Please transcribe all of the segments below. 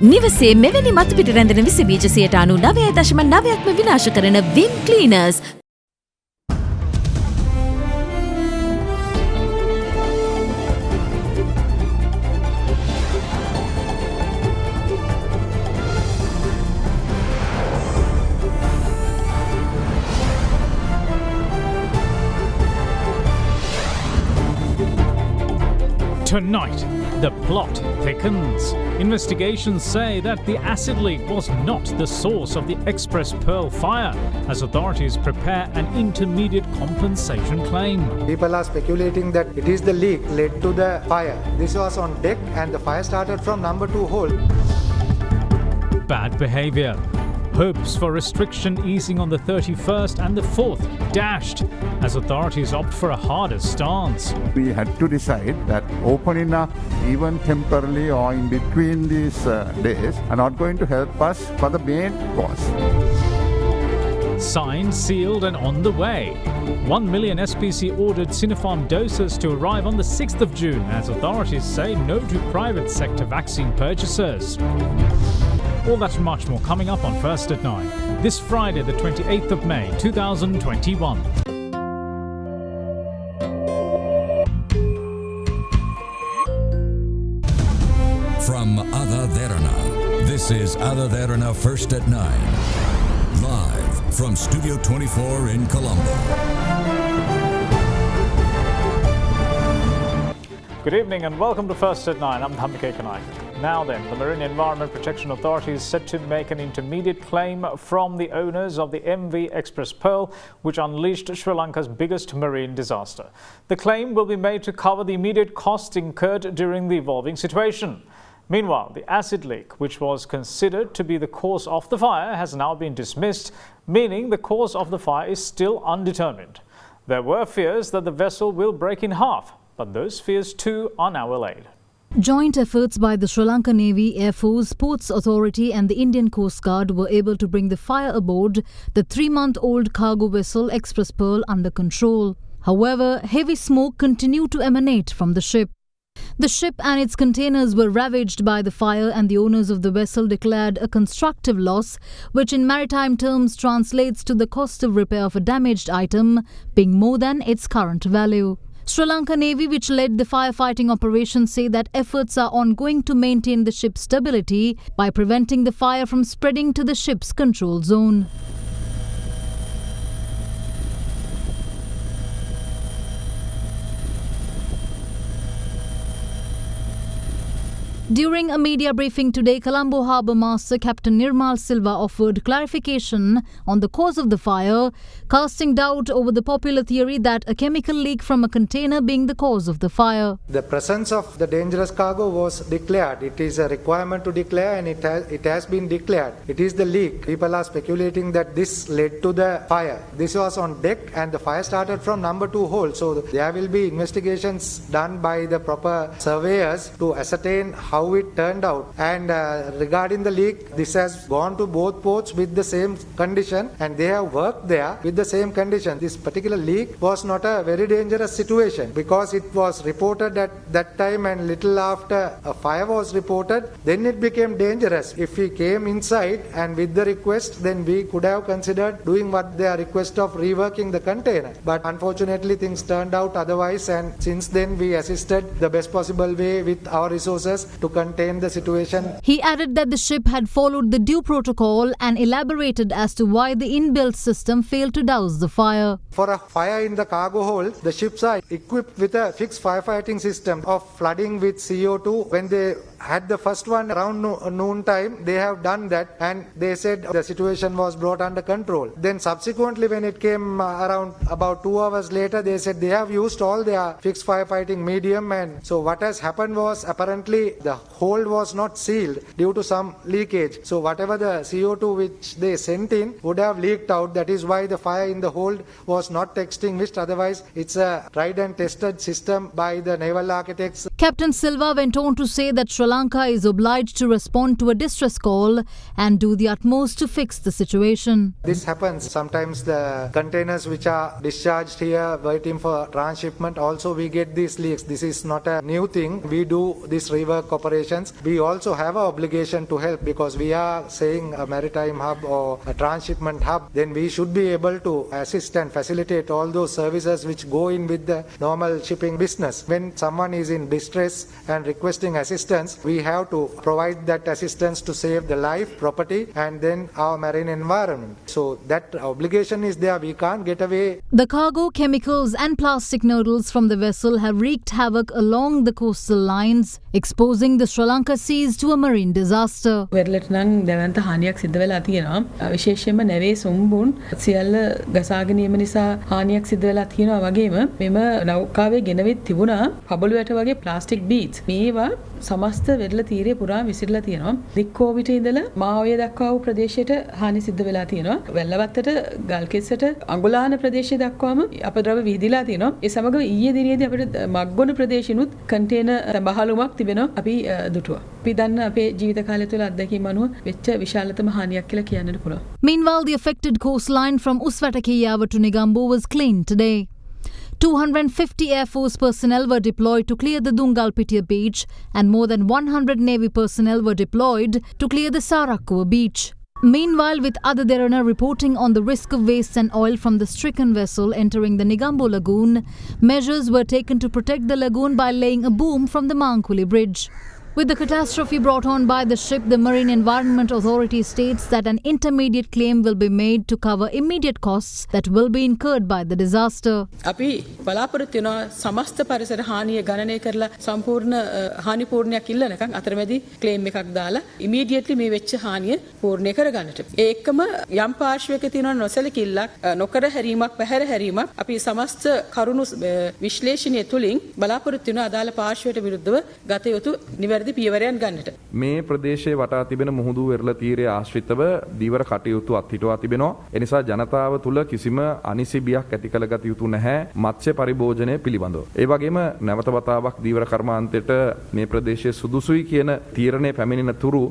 නිවසේ මෙවැනි මතුපිට රැඳෙන විස බීජ 99.9%ක්ම විනාශ කරන විම් ක්ලීනර්ස්. Tonight, the plot thickens. Investigations say that the acid leak was not the source of the Express Pearl fire, as authorities prepare an intermediate compensation claim. People are speculating that it is the leak led to the fire. This was on deck and the fire started from number 2 hole. Bad behaviour. Hopes for restriction easing on the 31st and the 4th dashed as authorities opt for a harder stance. We had to decide that opening up even temporarily or in between these days are not going to help us for the main cause. Signed, sealed and on the way. 1 million SPC ordered Sinopharm doses to arrive on the 6th of June as authorities say no to private sector vaccine purchasers. All that and much more coming up on First at 9, this Friday the 28th of May 2021. From AdaDerana, this is AdaDerana First at 9, live from Studio 24 in Colombo. Good evening and welcome to First at 9. I'm Dhamike Kanai. Now then, the Marine Environment Protection Authority is set to make an intermediate claim from the owners of the MV Express Pearl, which unleashed Sri Lanka's biggest marine disaster. The claim will be made to cover the immediate costs incurred during the evolving situation. Meanwhile, the acid leak, which was considered to be the cause of the fire, has now been dismissed, meaning the cause of the fire is still undetermined. There were fears that the vessel will break in half, but those fears too are now allayed. Joint efforts by the Sri Lanka Navy, Air Force, Ports Authority and the Indian Coast Guard were able to bring the fire aboard the 3-month-old cargo vessel Express Pearl under control. However, heavy smoke continued to emanate from the ship. The ship and its containers were ravaged by the fire and the owners of the vessel declared a constructive loss, which in maritime terms translates to the cost of repair of a damaged item being more than its current value. Sri Lanka Navy, which led the firefighting operation, say that efforts are ongoing to maintain the ship's stability by preventing the fire from spreading to the ship's control zone. During a media briefing today, Colombo Harbour Master Captain Nirmal Silva offered clarification on the cause of the fire, casting doubt over the popular theory that a chemical leak from a container being the cause of the fire. The presence of the dangerous cargo was declared. It is a requirement to declare and it has been declared. It is the leak. People are speculating that this led to the fire. This was on deck and the fire started from number 2 hole. So there will be investigations done by the proper surveyors to ascertain how it turned out. And regarding the leak, this has gone to both ports with the same condition and they have worked there with the same condition. This particular leak was not a very dangerous situation because it was reported at that time and little after a fire was reported, then it became dangerous. If we came inside and with the request, then we could have considered doing what their request of reworking the container. But unfortunately things turned out otherwise, and since then we assisted the best possible way with our resources to contain the situation. He added that the ship had followed the due protocol and elaborated as to why the inbuilt system failed to douse the fire. For a fire in the cargo hold, the ships are equipped with a fixed firefighting system of flooding with CO2. When they had the first one around noon time, they have done that and they said the situation was brought under control. Then subsequently when it came around about 2 hours later, they said they have used all their fixed firefighting medium, and so what has happened was apparently the hold was not sealed due to some leakage. So whatever the CO2 which they sent in would have leaked out. That is why the fire in the hold was not extinguished. Otherwise, it's a tried and tested system by the naval architects. Captain Silva went on to say that Sri Lanka is obliged to respond to a distress call and do the utmost to fix the situation. This happens. Sometimes the containers which are discharged here waiting for transshipment, also we get these leaks. This is not a new thing. We do these rework operations. We also have an obligation to help because we are saying a maritime hub or a transshipment hub. Then we should be able to assist and facilitate all those services which go in with the normal shipping business. When someone is in distress and requesting assistance, we have to provide that assistance to save the life, property, and then our marine environment. So that obligation is there. We can't get away. The cargo, chemicals and plastic noodles from the vessel have wreaked havoc along the coastal lines, exposing the Sri Lanka seas to a marine disaster. වෙරළට නම් දැවන්ත හානියක් සිද්ධ වෙලා තියෙනවා. විශේෂයෙන්ම නැවේ සොම්බුන් සියල්ල ගසාගෙන යීම නිසා හානියක් සිද්ධ වෙලා තියෙනවා වගේම මෙම නෞකාවේ ගෙනවිත් තිබුණා පබළුවට වගේ ප්ලාස්ටික් බීට්ස්. මේවා සමස්ත වෙරළ තීරය පුරා විසිරලා තියෙනවා. දික්කෝවිට ඉඳලා මාඔය දක්වා වූ ප්‍රදේශයට හානි සිද්ධ වෙලා තියෙනවා. වැල්ලවත්තට ගල්කිස්සට අඟුලාන ප්‍රදේශය දක්වාම අපද්‍රව්‍ය විහිදිලා තියෙනවා. ඒ සමග ඊයේ දිනේදී අපිට මග්ගොන ප්‍රදේශිනුත් කන්ටේනර් බහලුමක් තිබෙනවා. අපි දුටුවා. අපි දන්න අපේ ජීවිත කාලය තුළ අත්දැකීම් අනුව වෙච්ච විශාලතම හානියක් කියලා කියන්නට පුළුවන්. Meanwhile, the affected coastline from Uswatakiyawa to Negombo was cleaned today. 250 Air Force personnel were deployed to clear the Dungalpitia beach and more than 100 Navy personnel were deployed to clear the Sarakua beach. Meanwhile, with AdaDerana reporting on the risk of waste and oil from the stricken vessel entering the Negombo lagoon, measures were taken to protect the lagoon by laying a boom from the Mankuli bridge. With the catastrophe brought on by the ship, the Marine Environment Authority states that an intermediate claim will be made to cover immediate costs that will be incurred by the disaster. අපි බලාපොරොත්තු වෙනවා සමස්ත පරිසර හානිය ගණනය කරලා සම්පූර්ණ හානි පූර්ණයක් ඉල්ලනකම් අතරමැදි claim එකක් දාලා ඉමීඩියට්ලි මේ වෙච්ච හානිය පූර්ණය කරගන්නට. ඒ එක්කම යම් පාර්ශ්වයක තියෙන නොසලකිල්ලක් නොකර හැරීමක් පැහැර හැරීමක් අපි සමස්ත කරුණු විශ්ලේෂණය තුලින් බලාපොරොත්තු වෙන අදාළ පාර්ශ්වයට විරුද්ධව ගත යුතු නිවැරදි පියවරයන් ගන්නට. මේ ප්‍රදේශයේ වටා තිබෙන මුහුදු වෙරළ තීරයේ ආශ්‍රිතව දීවර කටයුතු අත්හිටුවා තිබෙනවා. ඒ නිසා ජනතාව තුළ කිසිම අනිසිබියක් ඇති කළගත යුතු නැහැ මත්ස්‍ය පරිභෝජනය පිළිබඳව. ඒ වගේම නැවත වතාවක් දීවර කර්මාන්තයට මේ ප්‍රදේශයේ සුදුසුයි කියන තීරණය පැමිණෙන තුරු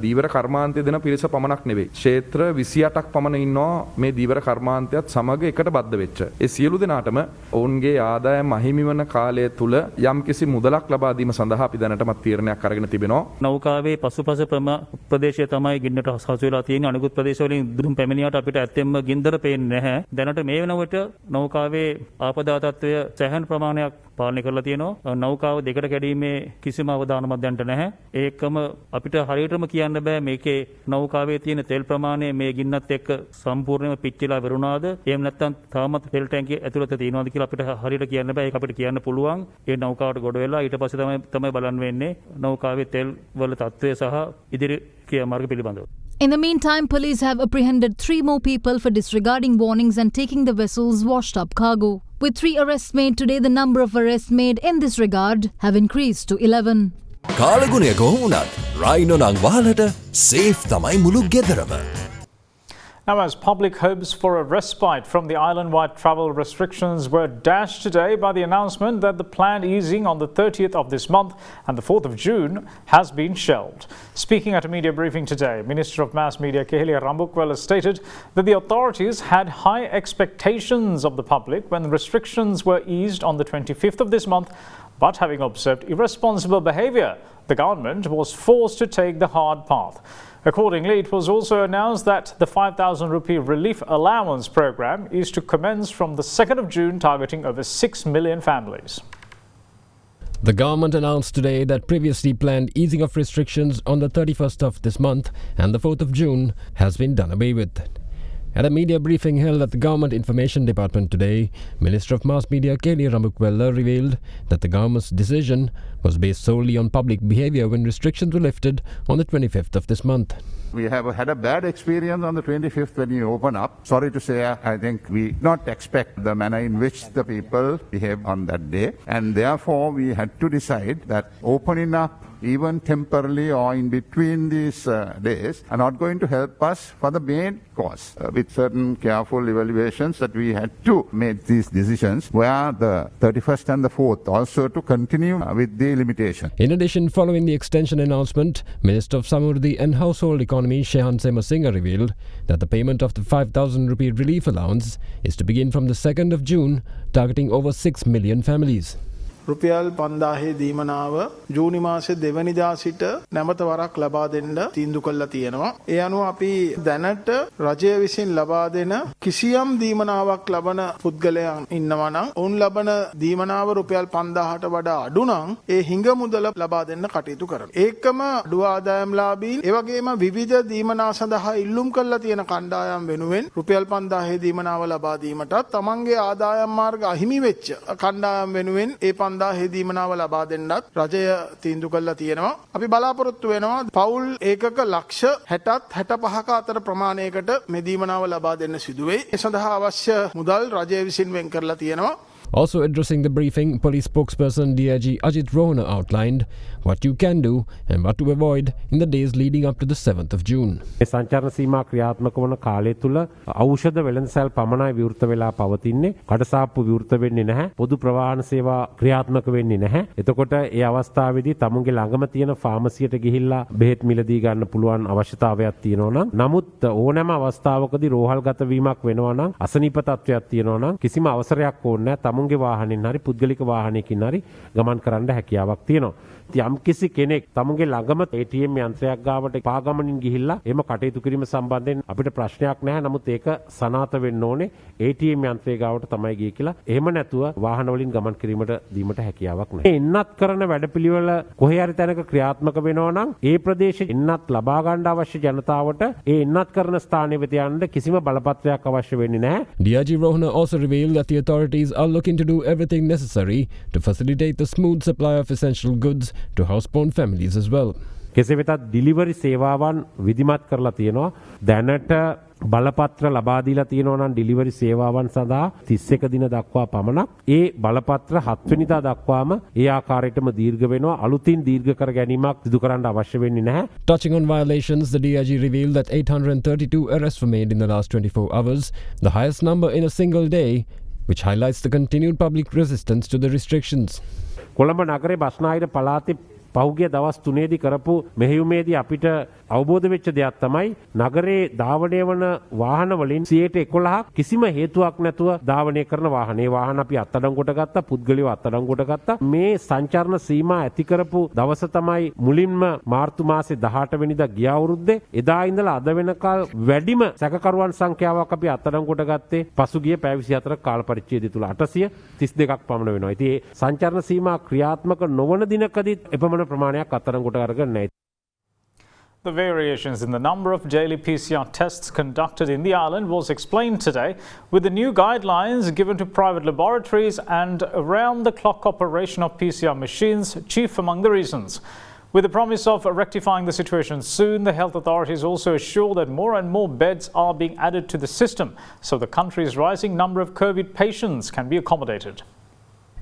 දීවර කර්මාන්තය දෙන පිරිස පමණක් නෙවෙයි. ක්ෂේත්‍ර 28ක් පමණ ඉන්නවා මේ දීවර කර්මාන්තයත් සමග එකට බද්ධ වෙච්ච. ඒ සියලු දෙනාටම ඔවුන්ගේ ආදායම අහිමි වන කාලය තුල යම්කිසි මුදලක් ලබා දීම සඳහා අපි දැනටමත් තීරණයක් අරගෙන තිබෙනවා. නෞකාවේ පසුපස ප්‍රදේශය තමයි ගින්නට හසු වෙලා තියෙන්නේ. අනිකුත් ප්‍රදේශවලින් දුම් පැමිණියාට අපිට ඇත්තෙන්ම ගින්දර පේන්නේ නැහැ. දැනට මේ වෙනකොට නෞකාවේ ආපදා තත්ත්වය සැහැණ ප්‍රමාණයක් පාලනය කරලා තියෙනවා. නෞකාව දෙකට කැඩීමේ කිසිම අවධානමක් දැනට නැහැ. ඒකම අපිට හරියටම කියන්න බෑ මේකේ නෞකාවේ තියෙන තෙල් ප්‍රමාණය මේ ගින්නත් එක්ක සම්පූර්ණයෙන්ම පිච්චිලා වරුණාද එහෙම නැත්නම් තාමත් තෙල් ටැංකිය ඇතුළත තියෙනවද කියලා අපිට හරියට කියන්න බෑ. ඒක අපිට කියන්න පුළුවන් ඒ නෞකාවට ගොඩ වෙලා ඊට පස්සේ තමයි බලන්න වෙන්නේ නෞකාවේ තෙල් වල තත්ත්වය සහ ඉදිරි ක්‍රියාමාර්ග පිළිබඳව. In the meantime, police have apprehended 3 more people for disregarding warnings and taking the vessel's washed up cargo. With 3 arrests made today, the number of arrests made in this regard have increased to 11. කාලගුණය කොහොමුණත් Rhino නං වහලට safe තමයි මුළු ගෙදරම. Now, as public hopes for a respite from the island-wide travel restrictions were dashed today by the announcement that the planned easing on the 30th of this month and the 4th of June has been shelved. Speaking at a media briefing today, Minister of Mass Media Kehelia Rambukwala stated that the authorities had high expectations of the public when the restrictions were eased on the 25th of this month, but having observed irresponsible behaviour, the government was forced to take the hard path. Accordingly, it was also announced that the 5,000 rupee relief allowance program is to commence from the 2nd of June, targeting over 6 million families. The government announced today that previously planned easing of restrictions on the 31st of this month and the 4th of June has been done away with. At a media briefing held at the Government Information Department today, Minister of Mass Media Kehelia Rambukwala revealed that the government's decision was based solely on public behaviour when restrictions were lifted on the 25th of this month. We have had a bad experience on the 25th when you open up. Sorry to say, I think we did not expect the manner in which the people behaved on that day. And therefore, we had to decide that opening up even temporarily or in between these days, are not going to help us for the main cause. With certain careful evaluations that we had to make these decisions, where the 31st and the 4th also to continue with the limitation. In addition, following the extension announcement, Minister of Samurdhi and Household Economy Shehan Semasinga revealed that the payment of the 5,000 rupee relief allowance is to begin from the 2nd of June, targeting over 6 million families. රුපියල් 5000 දීමනාව ජූනි මාසේ දෙවනිදා සිට නැවත වරක් ලබා දෙන්න තීන්දුව කළා තියෙනවා. ඒ අනුව අපි දැනට රජය විසින් ලබා දෙන කිසියම් දීමනාවක් ලබන පුද්ගලයන් ඉන්නවා නම් ඔවුන් ලබන දීමනාව රුපියල් 5000ට වඩා අඩු නම් ඒ හිඟ මුදල ලබා දෙන්න කටයුතු කරනවා. ඒකම අඩු ආදායම්ලාභීන් ඒ වගේම විවිධ දීමනා සඳහා ඉල්ලුම් කළා තියෙන කණ්ඩායම් වෙනුවෙන් රුපියල් 5000 දීමනාව ලබා දීමටත් තමන්ගේ ආදායම් මාර්ග අහිමි වෙච්ච කණ්ඩායම් වෙනුවෙන් ඒ 5000 දීමනාව ලබා දෙන්නත් රජය තීන්දුව කළා තියෙනවා. අපි බලාපොරොත්තු වෙනවා පවුල් ඒකක ලක්ෂ 60ත් 65ක අතර ප්‍රමාණයකට මේ දීමනාව ලබා දෙන්න සිදු වෙයි. ඒ සඳහා අවශ්‍ය මුදල් රජය විසින් වෙන් කරලා තියෙනවා. Also addressing the briefing, police spokesperson DIG Ajit Rohana outlined what you can do and what to avoid in the days leading up to the 7th of June. සංචාරණ සීමා ක්‍රියාත්මක වන කාලය තුල ඖෂධ වෙළඳසැල් පමණයි විවෘත වෙලා පවතින්නේ. කඩසාප්පු විවෘත වෙන්නේ නැහැ. පොදු ප්‍රවාහන සේවා ක්‍රියාත්මක වෙන්නේ නැහැ. එතකොට ඒ අවස්ථාවේදී තමුන්ගේ ළඟම තියෙන ෆාමසියට ගිහිල්ලා බෙහෙත් මිලදී ගන්න පුළුවන් අවශ්‍යතාවයක් තියෙනවා නම් නමුත් ඕනෑම අවස්ථාවකදී රෝහල්ගත වීමක් වෙනවා නම් අසනීප තත්ත්වයක් තියෙනවා නම් කිසිම අවසරයක් ඕනේ නැහැ. තමුන්ගේ වාහනෙන් හරි පුද්ගලික වාහනයකින් හරි ගමන් කරන්න හැකියාවක් තියෙනවා. යම් කිසි කෙනෙක් තමුන්ගේ ළඟම ATM යන්ත්‍රයක් ගාවට පාගමනින් ගිහිල්ලා එහෙම කටයුතු කිරීම සම්බන්ධයෙන් අපිට ප්‍රශ්නයක් නැහැ. නමුත් ඒක සනාථ වෙන්න ඕනේ ATM යන්ත්‍රය ගාවට තමයි ගියේ කියලා. එහෙම නැතුව වාහන වලින් ගමන් කිරීමට දීමට හැකියාවක් නැහැ. එන්නත් කරන වැඩපිළිවෙල කොහේ හරි තැනක ක්‍රියාත්මක වෙනවා නම් ඒ ප්‍රදේශයේ එන්නත් ලබා ගන්න අවශ්‍ය ජනතාවට ඒ එන්නත් කරන ස්ථානයේ වෙත යන්න කිසිම බලපත්‍රයක් අවශ්‍ය වෙන්නේ නැහැ. DIG Rohana also revealed that the authorities are looking to do everything necessary to facilitate the smooth supply of essential goods to housebound families as well. කෙසේ වෙතත් ඩිලිවරි සේවාවන් විධිමත් කරලා තියෙනවා. දැනට බලපත්‍ර ලබා දීලා තියෙනවා නම් ඩිලිවරි සේවාවන් සඳහා 31 දින දක්වා පමණක්. ඒ බලපත්‍ර 7 වෙනිදා දක්වාම ඒ ආකාරයටම දීර්ඝ වෙනවා. අලුතින් දීර්ඝ කර ගැනීමක් සිදු කරන්න අවශ්‍ය වෙන්නේ නැහැ. Touching on violations, the DIG revealed that 832 arrests were made in the last 24 hours, the highest number in a single day, which highlights the continued public resistance to the restrictions. Colombo නගරේ බස්නාහිර පළාතේ පහුගිය දවස් 3ේදී කරපු මෙහෙයුමේදී අපිට අවබෝධ වෙච්ච දෙයක් තමයි නගරේ ධාවනය වන වාහන වලින් 11% කිසිම හේතුවක් නැතුව ධාවනය කරන වාහන. ඒ වාහන අපි අත්අඩංගුවට ගත්තා, පුද්ගලයෝ අත්අඩංගුවට ගත්තා. මේ සංචාරණ සීමා ඇති කරපු දවස තමයි මුලින්ම මාර්තු මාසේ 18 වෙනිදා ගිය අවුරුද්දේ. එදා ඉඳලා අද වෙනකල් වැඩිම සැකකරුවන් සංඛ්‍යාවක් අපි අත්අඩංගුවට ගත්තේ පසුගිය පැය 24 කාල පරිච්ඡේදය තුල 832ක් පමණ වෙනවා. ඉතින් මේ සංචාරණ සීමා ක්‍රියාත්මක නොවන දිනකදී එපමණ ප්‍රමාණයක් අත්අඩංගුවට අරගෙන නැහැ. The variations in the number of daily PCR tests conducted in the island was explained today with the new guidelines given to private laboratories and around-the-clock operation of PCR machines, chief among the reasons. With the promise of rectifying the situation soon, the health authorities also assure that more and more beds are being added to the system, so the country's rising number of COVID patients can be accommodated.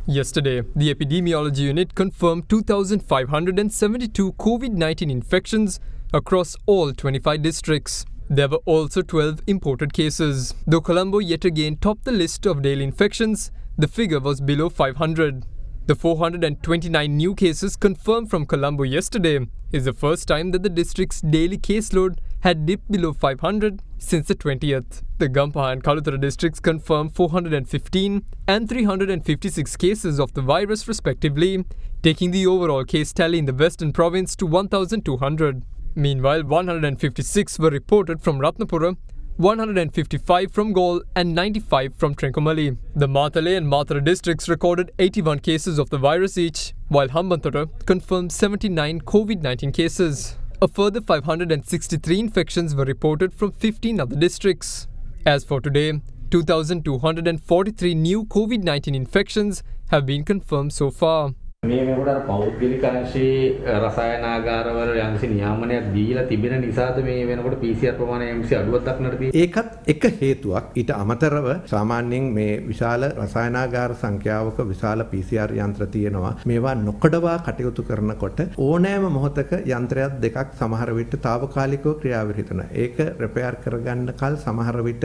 Yesterday, the epidemiology unit confirmed 2,572 COVID-19 infections across all 25 districts. There were also 12 imported cases. Though Colombo yet again topped the list of daily infections, the figure was below 500. The 429 new cases confirmed from Colombo yesterday is the first time that the district's daily caseload had dipped below 500 since the 20th. The Gampaha and Kalutara districts confirmed 415 and 356 cases of the virus respectively, taking the overall case tally in the Western Province to 1,200. Meanwhile, 156 were reported from Ratnapura, 155 from Gaul and 95 from Trincomalee. The Matale and Matara districts recorded 81 cases of the virus each, while Hambantota confirmed 79 COVID-19 cases. A further 563 infections were reported from 15 other districts. As for today, 2,243 new COVID-19 infections have been confirmed so far. මේ වෙනකොට පෞද්ගලික අංශයේ රසායනාගාරවල යම්කිසි නියාමනයක් දීලා තිබෙන නිසාද මේ වෙනකොට PCR ප්‍රමාණය යම්කිසි අඩුවක් දක්නට තියෙන්නේ. ඒකත් එක හේතුවක්. ඊට අමතරව සාමාන්‍යයෙන් මේ විශාල රසායනාගාර සංඛ්‍යාවක විශාල PCR යන්ත්‍ර තියෙනවා. මේවා නොකඩවා කටයුතු කරනකොට ඕනෑම මොහොතක යන්ත්‍රයක් දෙකක් සමහර විට తాවකාලිකව ක්‍රියාවට හිටිනවා. ඒක රිපෙයාර් කරගන්න කල සමහර විට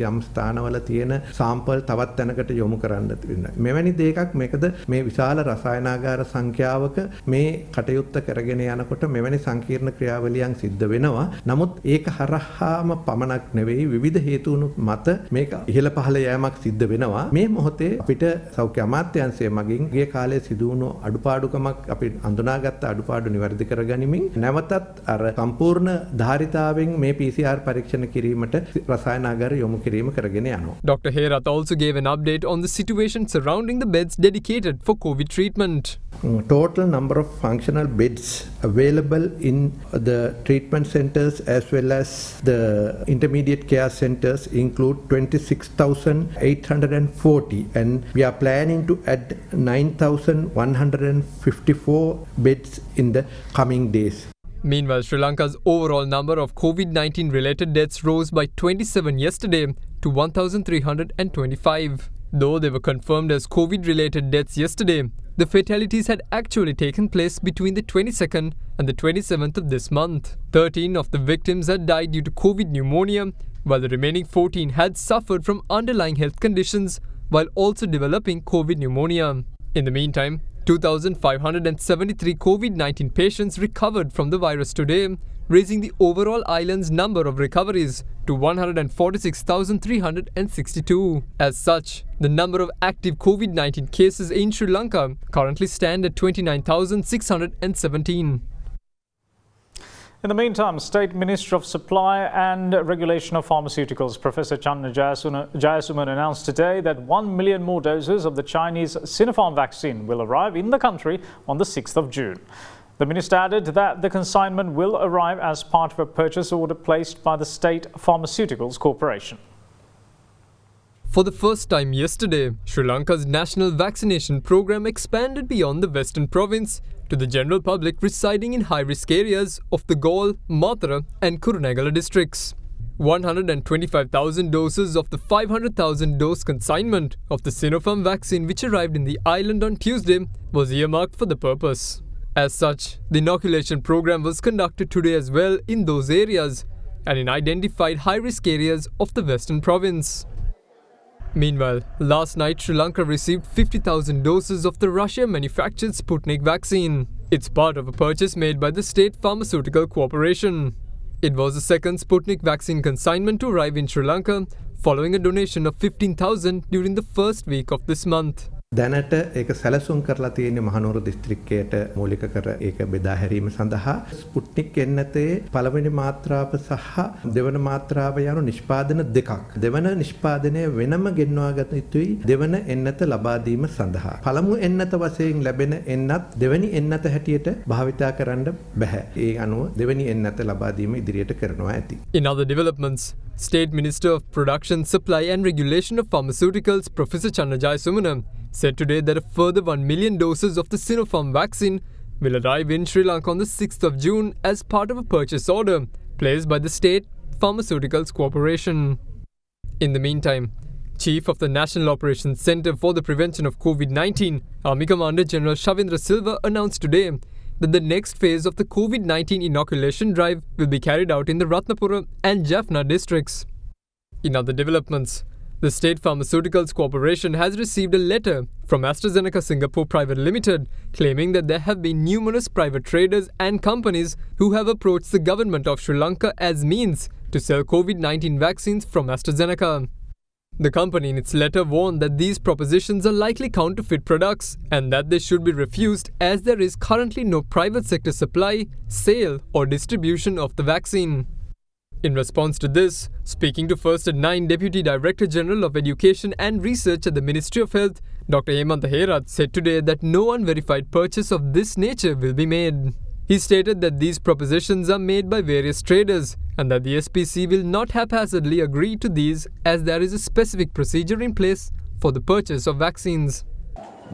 යම් ස්ථානවල තියෙන සාම්පල් තවත් තැනකට යොමු කරන්න වෙනවා. මෙවැනි දෙයක් මේකද මේ විශාල රසායනාගාර සංඛ්‍යාවක මේ කටයුත්ත කරගෙන යනකොට මෙවැනි සංකීර්ණ ක්‍රියාවලියන් සිද්ධ වෙනවා. නමුත් ඒක හරහාම පමණක් නෙවෙයි විවිධ හේතුන් මත මේක ඉහළ පහළ යෑමක් සිද්ධ වෙනවා. මේ මොහොතේ අපිට සෞඛ්‍ය අමාත්‍යාංශය මගින් ගිය කාලේ සිදු වුණු අඩුපාඩුකමක් අපි අඳුනාගත්ත අඩුපාඩු නිවැරදි කරගනිමින් නැවතත් අර සම්පූර්ණ ධාරිතාවෙන් මේ PCR පරීක්ෂණ කිරීමට රසායනාගාර යොමු කිරීම කරගෙන යනවා. Dr. Herath also gave an update on the situation surrounding the beds dedicated for COVID treatment. Total number of functional beds available in the treatment centers as well as the intermediate care centers include 26,840 and we are planning to add 9,154 beds in the coming days. Meanwhile, Sri Lanka's overall number of COVID-19 related deaths rose by 27 yesterday to 1,325. Though they were confirmed as COVID-related deaths yesterday, the fatalities had actually taken place between the 22nd and the 27th of this month. 13 of the victims had died due to COVID pneumonia, while the remaining 14 had suffered from underlying health conditions while also developing COVID pneumonia. In the meantime, 2,573 COVID-19 patients recovered from the virus today, raising the overall island's number of recoveries to 146,362. As such, the number of active COVID-19 cases in Sri Lanka currently stand at 29,617. In the meantime, State Minister of Supply and Regulation of Pharmaceuticals, Professor Channa Jayasuman announced today that 1 million more doses of the Chinese Sinopharm vaccine will arrive in the country on the 6th of June. The minister added that the consignment will arrive as part of a purchase order placed by the State Pharmaceuticals Corporation. For the first time yesterday, Sri Lanka's national vaccination program expanded beyond the western province to the general public residing in high-risk areas of the Galle, Mathura and Kurunegala districts. 125,000 doses of the 500,000 dose consignment of the Sinopharm vaccine which arrived in the island on Tuesday was earmarked for the purpose. As such, the inoculation program was conducted today as well in those areas and in identified high-risk areas of the western province. Meanwhile, last night Sri Lanka received 50,000 doses of the Russia-manufactured Sputnik vaccine. It's part of a purchase made by the State Pharmaceutical Corporation. It was the second Sputnik vaccine consignment to arrive in Sri Lanka, following a donation of 15,000 during the first week of this month. දැනට ඒක සැලසුම් කරලා තියෙන්නේ මහනුවර දිස්ත්‍රික්කයට මූලික කර ඒක බෙදා හැරීම සඳහා ස්පුට්නික් එන්නතේ පළවෙනි මාත්‍රාව සහ දෙවන මාත්‍රාව යන නිෂ්පාදන දෙකක්. දෙවන නිෂ්පාදනය වෙනම ගෙන්වා ගත යුතුයි දෙවන එන්නත ලබා දීම සඳහා. පළමු එන්නත වශයෙන් ලැබෙන එන්නත් දෙවැනි එන්නත හැටියට භාවිතා කරන්න බෑ. ඒ අනුව දෙවැනි එන්නත ලබා දීම ඉදිරියට කරනවා ඇති. In other developments, State Minister of Production, Supply and Regulation of Pharmaceuticals, Professor Channa Jayasuman, said today that a further 1 million doses of the Sinopharm vaccine will arrive in Sri Lanka on the 6th of June as part of a purchase order placed by the State Pharmaceuticals Corporation. In the meantime, Chief of the National Operations Centre for the Prevention of COVID-19, Army Commander General Shavindra Silva announced today that the next phase of the COVID-19 inoculation drive will be carried out in the Ratnapura and Jaffna districts. In other developments, the State Pharmaceuticals Corporation has received a letter from AstraZeneca Singapore Private Limited claiming that there have been numerous private traders and companies who have approached the government of Sri Lanka as means to sell COVID-19 vaccines from AstraZeneca. The company in its letter warned that these propositions are likely counterfeit products and that they should be refused as there is currently no private sector supply, sale or distribution of the vaccine. In response to this, speaking to First at 9 Deputy Director General of Education and Research at the Ministry of Health, Dr. Herath said today that no unverified purchase of this nature will be made. He stated that these propositions are made by various traders and that the SPC will not haphazardly agree to these as there is a specific procedure in place for the purchase of vaccines.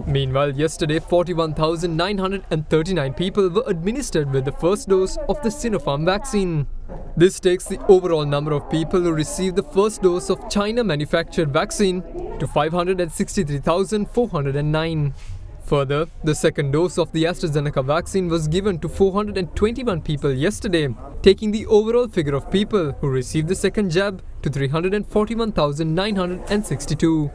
Meanwhile, yesterday 41,939 people were administered with the first dose of the Sinopharm vaccine. This takes the overall number of people who received the first dose of China-manufactured vaccine to 563,409. Further, the second dose of the AstraZeneca vaccine was given to 421 people yesterday, taking the overall figure of people who received the second jab to 341,962.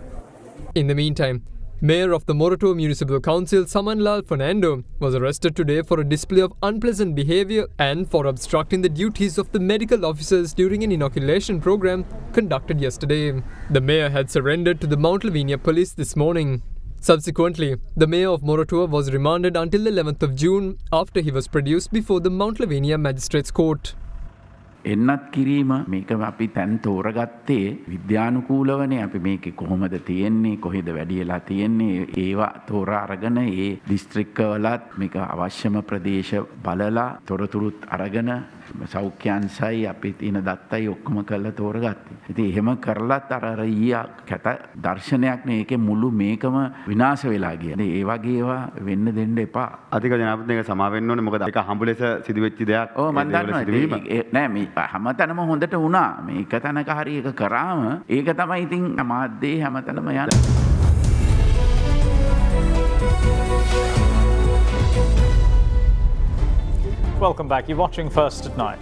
In the meantime, Mayor of the Moroto Municipal Council Samanlal Fernando was arrested today for a display of unpleasant behavior and for obstructing the duties of the medical officers during an inoculation program conducted yesterday. The mayor had surrendered to the Mount Lavinia police this morning. Subsequently, the mayor of Moroto was remanded until the 11th of June after he was produced before the Mount Lavinia Magistrates Court. එන්නත් කිරීම මේක අපි තැන් තෝරගත්තේ විද්‍යානුකූලවනේ අපි මේක කොහොමද තියෙන්නේ කොහෙද වැඩි වෙලා තියෙන්නේ ඒවා තෝරා අරගෙන ඒ දිස්ත්‍රික්ක වලත් මේක අවශ්‍යම ප්‍රදේශ බලලා තොරතුරුත් අරගෙන සෞඛ්‍යාංශයි අපි තියෙන දත්තයි ඔක්කොම කරලා තෝරගත්තා. ඉතින් එහෙම කරලත් අර ඊයා කැත දර්ශනයක් නේ ඒකේ මුළු මේකම විනාශ වෙලා ගියා. ඒ වගේ ඒවා වෙන්න දෙන්න එපා. අධික ජනාධිපතිතුමා ඒක සමා වෙන්න ඕනේ. මොකද ඒක හම්බු ලෙස සිදුවෙච්ච දෙයක්. ඔව් මම දන්නවා. නෑ මේ හැමතැනම හොඳට වුණා. මේක තැනක හරි එක කරාම ඒක තමයි ඉතින් අමාද්දේ හැමතැනම යන්නේ. Welcome back. You're watching First at 9.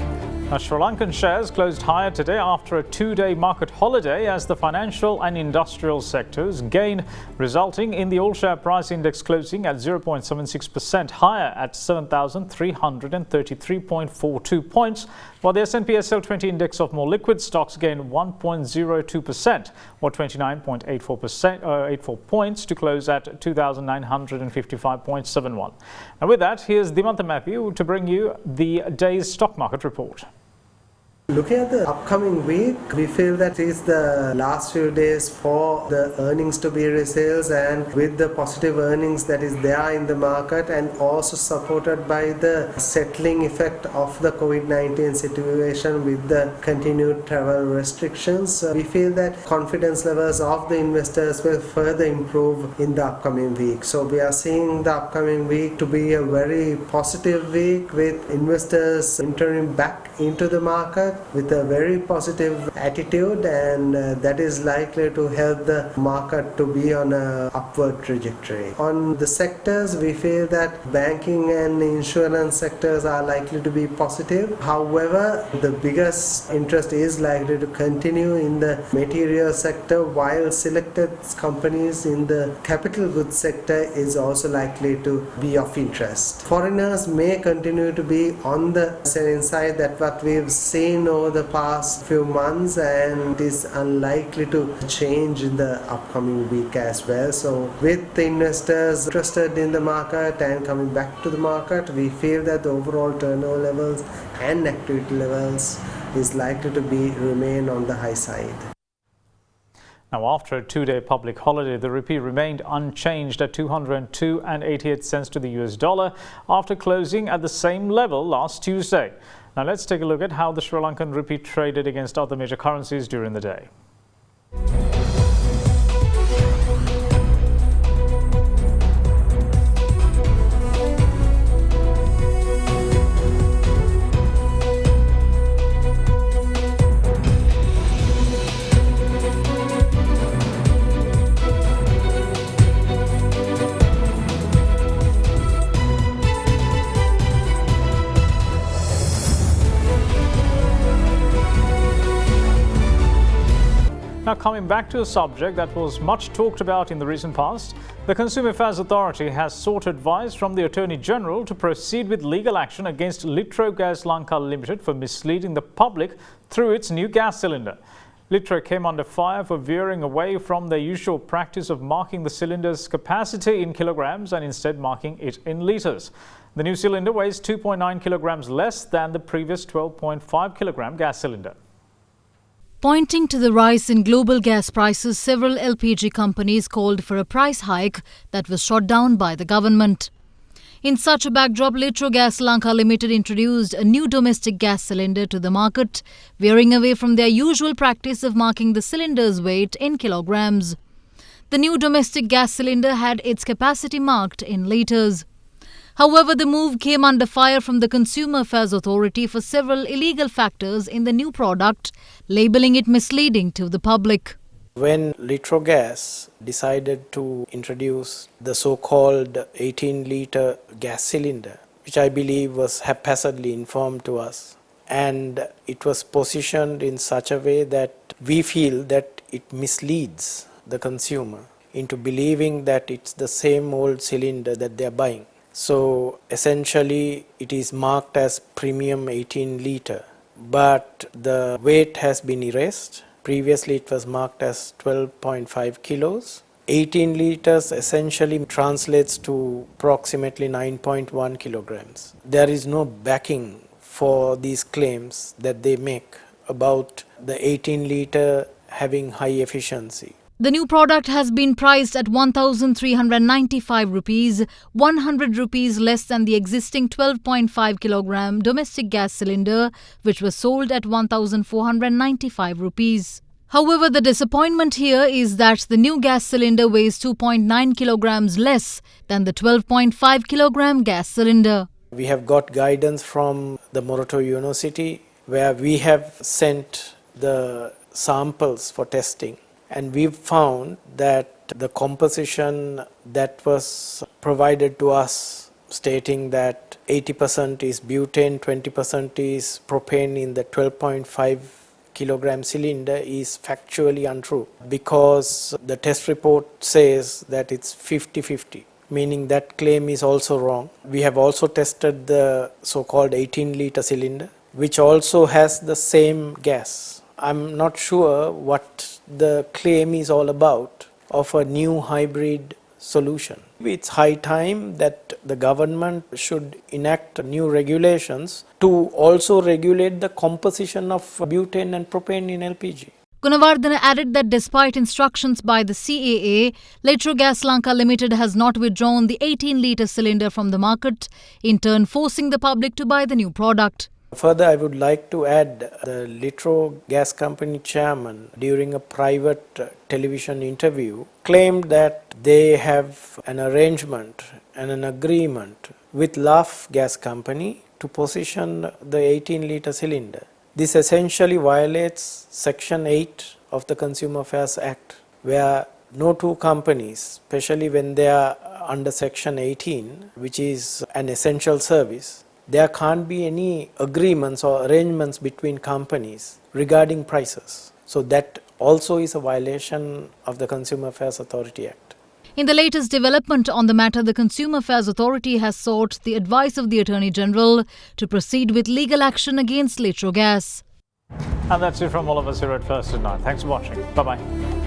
Now, Sri Lankan shares closed higher today after a two-day market holiday as the financial and industrial sectors gain, resulting in the all-share price index closing at 0.76% higher at 7,333.42 points, while the S&P SL20 index of more liquid stocks gained 1.02% or 29.84 points to close at 2,955.71. Now, with that, here's Dimantha Matthew to bring you the day's stock market report. Looking at the upcoming week, we feel that it is the last few days for the earnings to be resales, and with the positive earnings that is there in the market and also supported by the settling effect of the COVID-19 situation with the continued travel restrictions, we feel that confidence levels of the investors will further improve in the upcoming week. So we are seeing the upcoming week to be a very positive week with investors entering back into the market with a very positive attitude, and that is likely to help the market to be on an upward trajectory. On the sectors, we feel that banking and insurance sectors are likely to be positive. However, the biggest interest is likely to continue in the material sector, while selected companies in the capital goods sector is also likely to be of interest. Foreigners may continue to be on the selling side. That's what we've seen over the past few months, and it is unlikely to change in the upcoming week as well. So with the investors interested in the market and coming back to the market, we feel that the overall turnover levels and activity levels is likely to remain on the high side. Now, after a two-day public holiday, the rupee remained unchanged at 202.88 cents to the US dollar after closing at the same level last Tuesday. Now, let's take a look at how the Sri Lankan rupee traded against other major currencies during the day. Now, coming back to a subject that was much talked about in the recent past, the Consumer Affairs Authority has sought advice from the Attorney General to proceed with legal action against Litro Gas Lanka Limited for misleading the public through its new gas cylinder. Litro came under fire for veering away from their usual practice of marking the cylinder's capacity in kilograms and instead marking it in litres. The new cylinder weighs 2.9 kilograms less than the previous 12.5 kilogram gas cylinder. Pointing to the rise in global gas prices, several LPG companies called for a price hike that was shot down by the government. In such a backdrop, Litro Gas Lanka Limited introduced a new domestic gas cylinder to the market, veering away from their usual practice of marking the cylinder's weight in kilograms. The new domestic gas cylinder had its capacity marked in litres. However, the move came under fire from the Consumer Affairs Authority for several illegal factors in the new product, labelling it misleading to the public. When Litrogas decided to introduce the so-called 18-litre gas cylinder, which I believe was haphazardly informed to us, and it was positioned in such a way that we feel that it misleads the consumer into believing that it's the same old cylinder that they're buying. So essentially it is marked as premium 18-litre, but the weight has been erased. Previously it was marked as 12.5 kilos. 18 litres essentially translates to approximately 9.1 kilograms. There is no backing for these claims that they make about the 18-litre having high efficiency. The new product has been priced at 1,395 rupees, 100 rupees less than the existing 12.5 kilogram domestic gas cylinder, which was sold at 1,495 rupees. However, the disappointment here is that the new gas cylinder weighs 2.9 kilograms less than the 12.5 kilogram gas cylinder. We have got guidance from the Moroto University where we have sent the samples for testing. And we've found that the composition that was provided to us, stating that 80% is butane, 20% is propane in the 12.5 kilogram cylinder, is factually untrue, because the test report says that it's 50-50, meaning that claim is also wrong. We have also tested the so-called 18-litre cylinder, which also has the same gas. I'm not sure what the claim is all about of a new hybrid solution. It's high time that the government should enact new regulations to also regulate the composition of butane and propane in LPG. Gunawardena added that despite instructions by the CAA, Litrogas Lanka Limited has not withdrawn the 18-litre cylinder from the market, in turn forcing the public to buy the new product. Further, I would like to add the Litro Gas Company chairman, during a private television interview, claimed that they have an arrangement and an agreement with LAF Gas Company to position the 18-litre cylinder. This essentially violates Section 8 of the Consumer Affairs Act, where no two companies, especially when they are under Section 18, which is an essential service, there can't be any agreements or arrangements between companies regarding prices. So that also is a violation of the Consumer Affairs Authority Act. In the latest development on the matter, the Consumer Affairs Authority has sought the advice of the Attorney General to proceed with legal action against Litrogas. And that's it from all of us here at First at 9. Thanks for watching. Bye-bye.